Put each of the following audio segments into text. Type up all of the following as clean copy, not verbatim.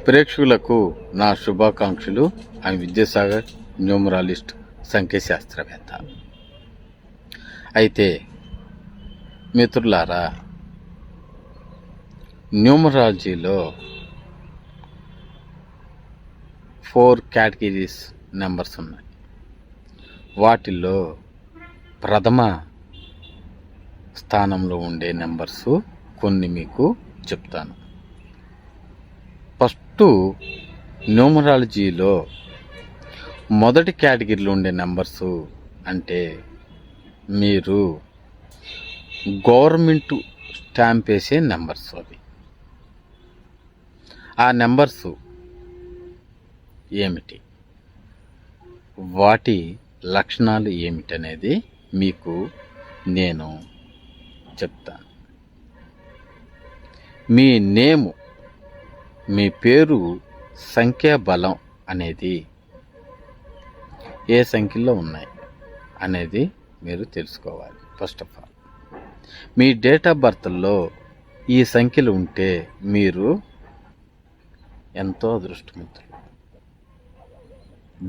ప్రేక్షకులకు నా శుభాకాంక్షలు. ఆయన విద్యాసాగర్, న్యూమరాలిస్ట్, సంఖ్యాశాస్త్రవేత్త. అయితే మిత్రులారా, న్యూమరాలజీలో 4 కేటగిరీస్ నెంబర్స్ ఉన్నాయి. వాటిల్లో ప్రథమ స్థానంలో ఉండే నెంబర్స్ కొన్ని మీకు చెప్తాను. ఫస్ట్, న్యూమరాలజీలో మొదటి కేటగిరీలో ఉండే నెంబర్స్ అంటే మీరు గవర్నమెంట్ స్టాంప్ వేసే నెంబర్స్. అవి ఆ నెంబర్స్ ఏమిటి, వాటి లక్షణాలు ఏమిటనేది మీకు నేను చెప్తాను. మీ నేము, మీ పేరు సంఖ్యాబలం అనేది ఏ సంఖ్యలో ఉన్నాయి అనేది మీరు తెలుసుకోవాలి. ఫస్ట్ ఆఫ్ ఆల్, మీ డేట్ ఆఫ్ బర్త్లో ఈ సంఖ్యలు ఉంటే మీరు ఎంతో అదృష్టవంతులు,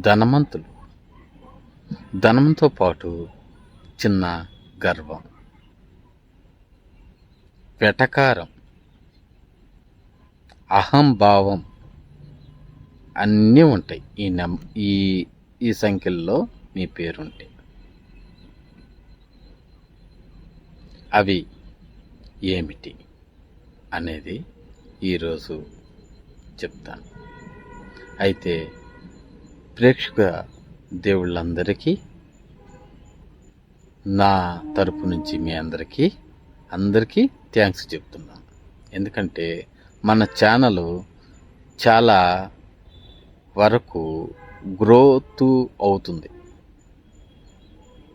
ధనవంతులు. ధనంతో పాటు చిన్న గర్వం, వెటకారం, అహంభావం అన్నీ ఉంటాయి ఈ సంఖ్యల్లో మీ పేరుంటే. అవి ఏమిటి అనేది ఈరోజు చెప్తాను. అయితే ప్రేక్షక దేవుళ్ళందరికీ నా తరపు నుంచి మీ అందరికీ థ్యాంక్స్ చెప్తున్నాను. ఎందుకంటే మన ఛానల్ చాలా వరకు గ్రోత్ అవుతుంది.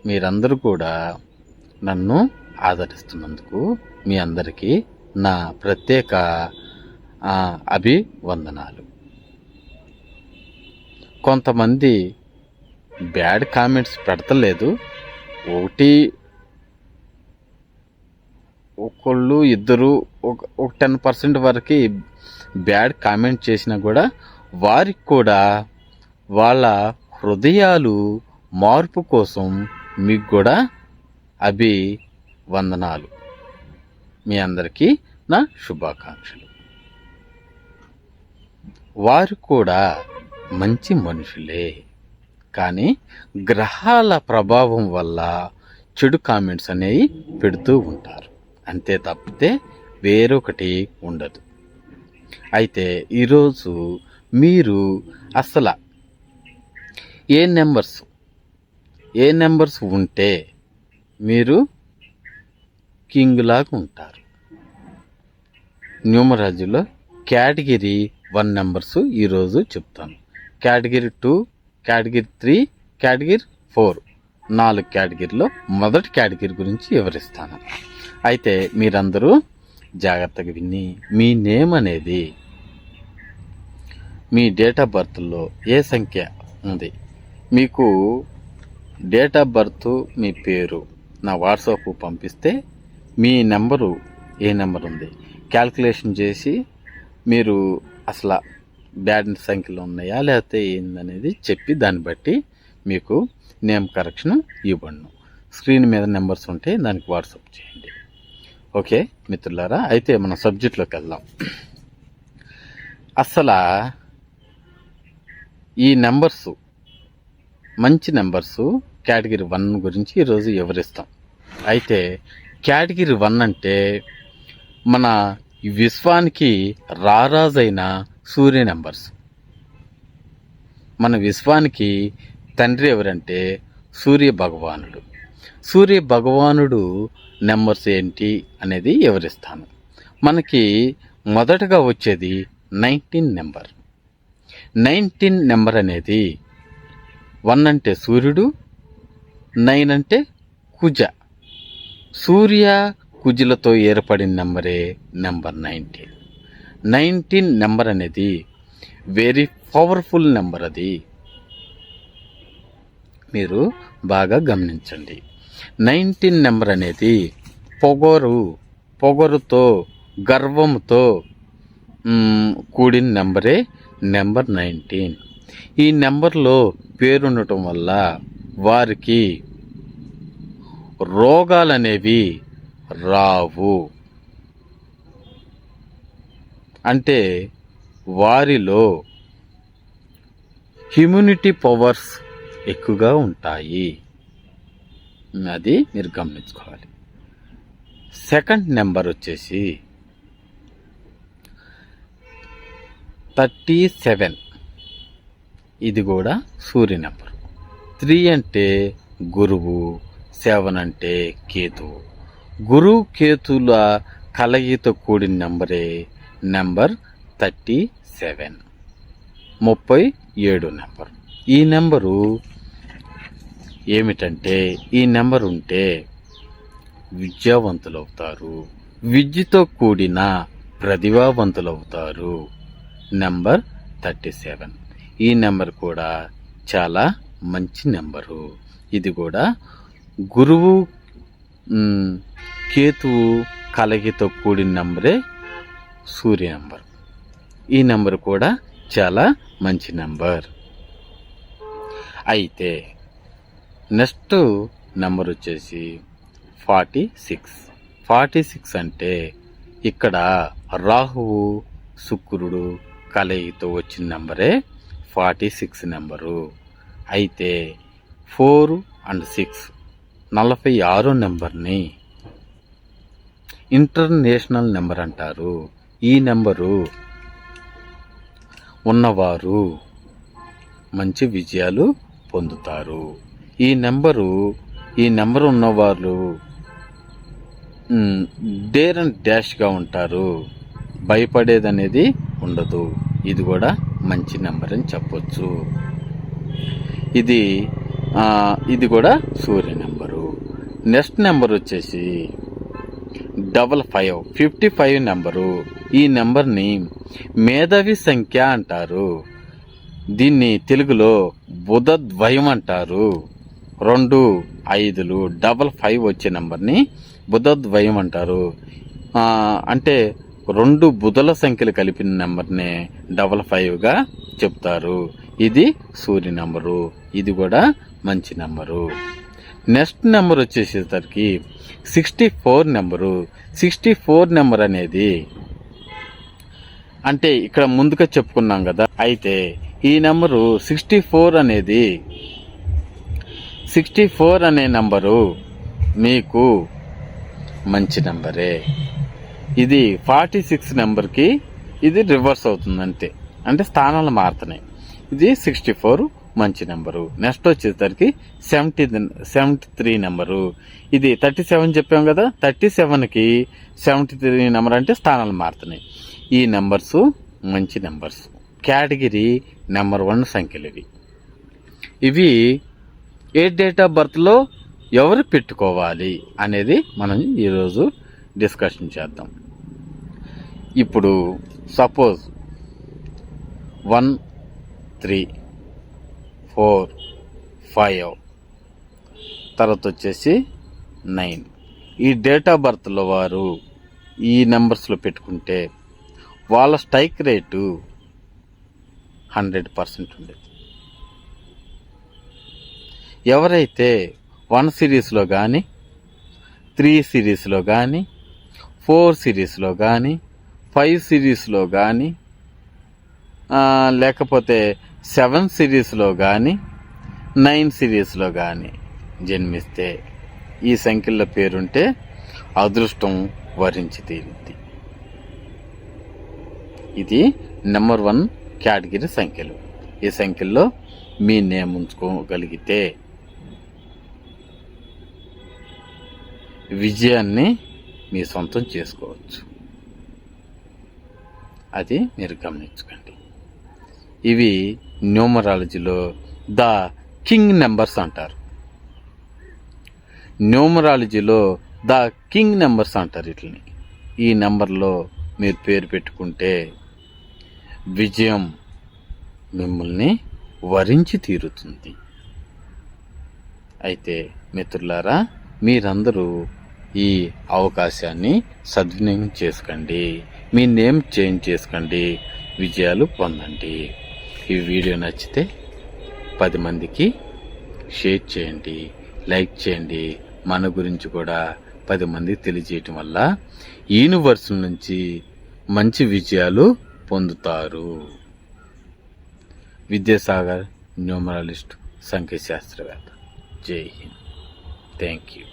మీరందరూ కూడా నన్ను ఆదరిస్తున్నందుకు మీ అందరికీ నా ప్రత్యేక అభివందనాలు. కొంతమంది బ్యాడ్ కామెంట్స్ పెడతలేదు. ఒకళ్ళు ఇద్దరు ఒక 10% వరకు బ్యాడ్ కామెంట్ చేసినా కూడా వారికి కూడా వాళ్ళ హృదయాలు మార్పు కోసం మీకు కూడా అభివందనాలు. మీ అందరికీ నా శుభాకాంక్షలు. వారు కూడా మంచి మనుషులే, కానీ గ్రహాల ప్రభావం వల్ల చెడు కామెంట్స్ అనేవి పెడుతూ ఉంటారు. అంతే తప్పితే వేరొకటి ఉండదు. అయితే ఈరోజు మీరు అసలు ఏ నెంబర్స్ ఉంటే మీరు కింగ్ లాగా ఉంటారు. న్యూమరాలజీలో కేటగిరీ 1 నెంబర్స్ ఈరోజు చెప్తాను. కేటగిరీ 2, కేటగిరీ 3, కేటగిరీ 4, 4 కేటగిరీలో మొదటి కేటగిరీ గురించి వివరిస్తాను. అయితే మీరందరూ జాగ్రత్తగా విని, మీ నేమ్ అనేది మీ డేట్ ఆఫ్ బర్త్లో ఏ సంఖ్య ఉంది, మీకు డేట్ ఆఫ్ బర్త్, మీ పేరు నా వాట్సాప్ పంపిస్తే మీ నెంబరు ఏ నెంబర్ ఉంది క్యాల్కులేషన్ చేసి మీరు అసలు బ్యాడ్ సంఖ్యలో ఉన్నాయా లేకపోతే ఏందనేది చెప్పి దాన్ని బట్టి మీకు నేమ్ కరెక్షన్ ఇవ్వను. స్క్రీన్ మీద నెంబర్స్ ఉంటే దానికి వాట్సాప్ చేయండి. ఓకే మిత్రులారా, అయితే మన సబ్జెక్ట్లోకి వెళ్దాం. అసలు ఈ నెంబర్స్ మంచి నెంబర్స్ కేటగిరీ 1 గురించి ఈరోజు వివరిస్తాం. అయితే కేటగిరీ 1 అంటే మన విశ్వానికి రారాజైన సూర్య నెంబర్స్. మన విశ్వానికి తండ్రి ఎవరంటే సూర్య భగవానుడు. సూర్య భగవానుడు నెంబర్స్ ఏంటి అనేది వివరిస్తాను. మనకి మొదటగా వచ్చేది 19 నెంబర్. 19 నెంబర్ అనేది 1 అంటే సూర్యుడు, 9 అంటే కుజ. సూర్య కుజులతో ఏర్పడిన నెంబరే నెంబర్ 19. 19 నెంబర్ అనేది వెరీ పవర్ఫుల్ నెంబర్. అది మీరు బాగా గమనించండి. 19 నెంబర్ అనేది పొగరుతో, గర్వంతో కూడిన నెంబరే నెంబర్ 19. ఈ నెంబర్లో పేరుండటం వల్ల వారికి రోగాలనేవి రావు. అంటే వారిలో ఇమ్యూనిటీ పవర్స్ ఎక్కువగా ఉంటాయి. అది మీరు గమనించుకోవాలి. సెకండ్ నెంబర్ వచ్చేసి 37. ఇది కూడా సూర్య నెంబర్. 3 అంటే గురువు, 7 అంటే కేతువు. గురువు కేతుల కలయితో కూడిన నెంబరే నెంబర్ 37, 37 నెంబర్. ఈ నెంబరు ఏమిటంటే, ఈ నెంబర్ ఉంటే విద్యావంతులవుతారు, విద్యతో కూడిన ప్రతిభావంతులవుతారు. నెంబర్ 37. ఈ నెంబర్ కూడా చాలా మంచి నెంబరు. ఇది కూడా గురువు కేతువు కలయితో కూడిన నెంబరే సూర్య నెంబర్. ఈ నెంబర్ కూడా చాలా మంచి నెంబర్. అయితే నెక్స్ట్ నెంబర్ వచ్చేసి 46. 46 అంటే ఇక్కడ రాహువు శుక్రుడు కలయితో వచ్చిన నెంబరే 46 నెంబరు. అయితే 4 and 6 46 నెంబర్ని ఇంటర్నేషనల్ నెంబర్ అంటారు. ఈ నెంబరు ఉన్నవారు మంచి విజయాలు పొందుతారు. ఈ నెంబర్ ఉన్నవారు డేర్ అండ్ డాష్గా ఉంటారు, భయపడేది అనేది ఉండదు. ఇది కూడా మంచి నెంబర్ అని చెప్పొచ్చు. ఇది కూడా సూర్య నెంబరు. నెక్స్ట్ నెంబర్ వచ్చేసి 55, 55 నెంబరు. ఈ నెంబర్ని మేధావి సంఖ్య అంటారు. దీన్ని తెలుగులో బుధద్వయం అంటారు. 2 5లు 55 వచ్చే నెంబర్ని బుధద్వయం అంటారు. అంటే 2 బుధల సంఖ్యలు కలిపిన నెంబర్నే 55గా చెప్తారు. ఇది సూర్య నెంబరు. ఇది కూడా మంచి నెంబరు. నెక్స్ట్ నెంబర్ వచ్చేసేసరికి 64 నెంబరు. 64 నెంబర్ అనేది అంటే ఇక్కడ ముందుగా చెప్పుకున్నాం కదా. అయితే ఈ నెంబరు 64 అనే నెంబరు మీకు మంచి నెంబరే. ఇది 46 నెంబర్కి ఇది రివర్స్ అవుతుంది అంతే, అంటే స్థానాలు మారుతున్నాయి. ఇది 64 మంచి నెంబరు. నెక్స్ట్ వచ్చేసరికి 73 నెంబరు. ఇది 37 చెప్పాం కదా, 37కి 73 నెంబర్ అంటే స్థానాలు మారుతున్నాయి. ఈ నెంబర్స్ మంచి నెంబర్స్. కేటగిరీ నెంబర్ 1 సంఖ్యలు ఇవి ఏ డేట్ ఆఫ్ బర్త్లో ఎవరు పెట్టుకోవాలి అనేది మనం ఈరోజు డిస్కషన్ చేద్దాం. ఇప్పుడు సపోజ్ 1 3 4 5 తర్వాత వచ్చేసి 9 ఈ డేట్ ఆఫ్ బర్త్లో వారు ఈ నెంబర్స్లో పెట్టుకుంటే వాళ్ళ స్ట్రైక్ రేటు 100% ఉండేది. ఎవరైతే 1 సిరీస్లో కానీ 3 సిరీస్లో కానీ 4 సిరీస్లో కానీ 5 సిరీస్లో కానీ లేకపోతే 7 సిరీస్లో కానీ 9 సిరీస్లో కానీ జన్మిస్తే ఈ సంఖ్యల్లో పేరుంటే అదృష్టం వరించి తీరుద్ది. ఇది నెంబర్ 1 కేటగిరీ సంఖ్యలు. ఈ సంఖ్యల్లో మీ నేమ్ ఉంచుకోగలిగితే విజయాన్ని మీ సొంతం చేసుకోవచ్చు. అది మీరు గమనించుకోండి. ఇవి న్యూమరాలజీలో ద కింగ్ నెంబర్స్ అంటారు. న్యూమరాలజీలో ద కింగ్ నెంబర్స్ అంటారు వీటిని. ఈ నెంబర్లో మీరు పేరు పెట్టుకుంటే విజయం మిమ్మల్ని వరించి తీరుతుంది. అయితే మిత్రులారా, మీరందరూ ఈ అవకాశాన్ని సద్వినియోగం చేసుకోండి. మీ నేమ్ చేంజ్ చేసుకోండి, విజయాలు పొందండి. ఈ వీడియో నచ్చితే 10 మందికి షేర్ చేయండి, లైక్ చేయండి. మన గురించి కూడా 10 మందికి తెలియజేయటం వల్ల యూనివర్సల్ నుంచి మంచి విజయాలు పొందుతారు. విద్యాసాగర్ న్యూమరాలిస్ట్, సంఖ్యాశాస్త్రవేత్త. జై హింద్. Thank you.